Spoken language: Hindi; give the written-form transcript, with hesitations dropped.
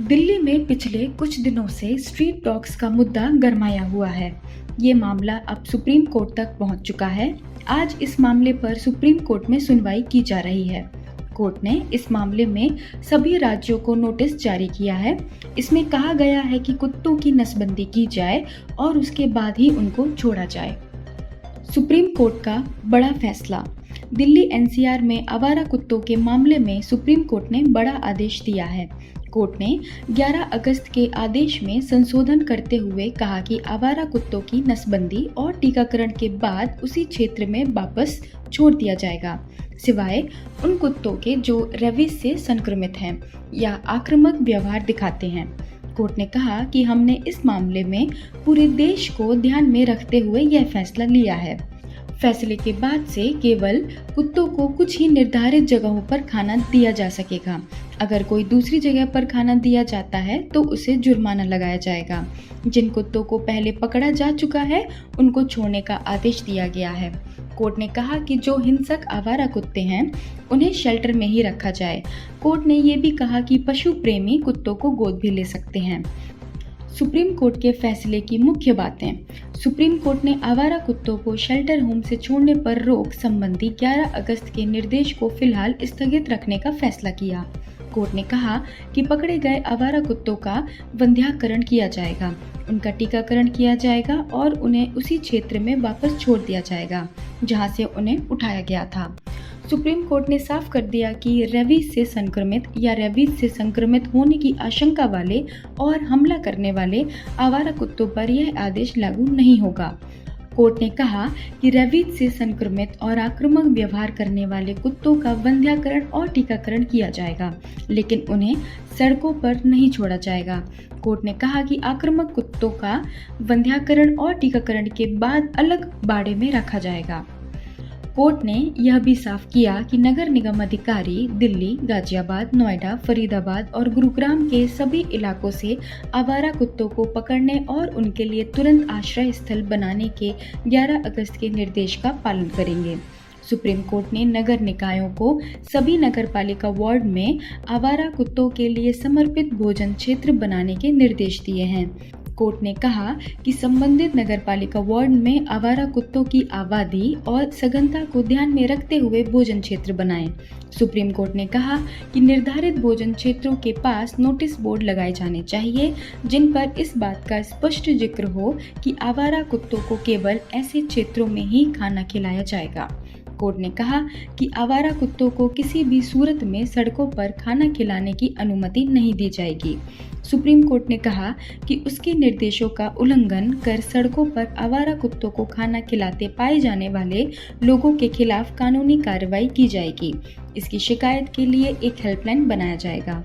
दिल्ली में पिछले कुछ दिनों से स्ट्रीट डॉग्स का मुद्दा गरमाया हुआ है। ये मामला अब सुप्रीम कोर्ट तक पहुंच चुका है। आज इस मामले पर सुप्रीम कोर्ट में सुनवाई की जा रही है। कोर्ट ने इस मामले में सभी राज्यों को नोटिस जारी किया है। इसमें कहा गया है कि कुत्तों की नसबंदी की जाए और उसके बाद ही उनको छोड़ा जाए। सुप्रीम कोर्ट का बड़ा फैसला। दिल्ली एनसीआर में आवारा कुत्तों के मामले में सुप्रीम कोर्ट ने बड़ा आदेश दिया है। कोर्ट ने 11 अगस्त के आदेश में संशोधन करते हुए कहा कि आवारा कुत्तों की नसबंदी और टीकाकरण के बाद उसी क्षेत्र में वापस छोड़ दिया जाएगा, सिवाय उन कुत्तों के जो रेबीज से संक्रमित हैं या आक्रामक व्यवहार दिखाते हैं। कोर्ट ने कहा कि हमने इस मामले में पूरे देश को ध्यान में रखते हुए यह फैसला लिया है। फैसले के बाद से केवल कुत्तों को कुछ ही निर्धारित जगहों पर खाना दिया जा सकेगा। अगर कोई दूसरी जगह पर खाना दिया जाता है तो उसे जुर्माना लगाया जाएगा। जिन कुत्तों को पहले पकड़ा जा चुका है उनको छोड़ने का आदेश दिया गया है। कोर्ट ने कहा कि जो हिंसक आवारा कुत्ते हैं उन्हें शेल्टर में ही रखा जाए। कोर्ट ने ये भी कहा कि पशु प्रेमी कुत्तों को गोद भी ले सकते हैं। सुप्रीम कोर्ट के फैसले की मुख्य बातें। सुप्रीम कोर्ट ने आवारा कुत्तों को शेल्टर होम से छोड़ने पर रोक संबंधी 11 अगस्त के निर्देश को फिलहाल स्थगित रखने का फैसला किया। कोर्ट ने कहा कि पकड़े गए आवारा कुत्तों का वंध्याकरण किया जाएगा, उनका टीकाकरण किया जाएगा और उन्हें उसी क्षेत्र में वापस छोड़ दिया जाएगा जहां से उन्हें उठाया गया था। सुप्रीम कोर्ट ने साफ कर दिया कि रेबीज से संक्रमित या रेबीज से संक्रमित होने की आशंका वाले और हमला करने वाले आवारा कुत्तों पर यह आदेश लागू नहीं होगा। कोर्ट ने कहा कि रेबीज से संक्रमित और आक्रामक व्यवहार करने वाले कुत्तों का वंध्याकरण और टीकाकरण किया जाएगा, लेकिन उन्हें सड़कों पर नहीं छोड़ा जाएगा। कोर्ट ने कहा कि आक्रामक कुत्तों का वंध्याकरण और टीकाकरण के बाद अलग बाड़े में रखा जाएगा। कोर्ट ने यह भी साफ किया कि नगर निगम अधिकारी दिल्ली, गाजियाबाद, नोएडा, फरीदाबाद और गुरुग्राम के सभी इलाकों से आवारा कुत्तों को पकड़ने और उनके लिए तुरंत आश्रय स्थल बनाने के 11 अगस्त के निर्देश का पालन करेंगे। सुप्रीम कोर्ट ने नगर निकायों को सभी नगरपालिका वार्ड में आवारा कुत्तों के लिए समर्पित भोजन क्षेत्र बनाने के निर्देश दिए हैं। कोर्ट ने कहा कि संबंधित नगरपालिका वार्ड में आवारा कुत्तों की आबादी और सघनता को ध्यान में रखते हुए भोजन क्षेत्र बनाएं। सुप्रीम कोर्ट ने कहा कि निर्धारित भोजन क्षेत्रों के पास नोटिस बोर्ड लगाए जाने चाहिए जिन पर इस बात का स्पष्ट जिक्र हो कि आवारा कुत्तों को केवल ऐसे क्षेत्रों में ही खाना खिलाया जाएगा। कोर्ट ने कहा कि आवारा कुत्तों को किसी भी सूरत में सड़कों पर खाना खिलाने की अनुमति नहीं दी जाएगी। सुप्रीम कोर्ट ने कहा कि उसके निर्देशों का उल्लंघन कर सड़कों पर आवारा कुत्तों को खाना खिलाते पाए जाने वाले लोगों के खिलाफ कानूनी कार्रवाई की जाएगी। इसकी शिकायत के लिए एक हेल्पलाइन बनाया जाएगा।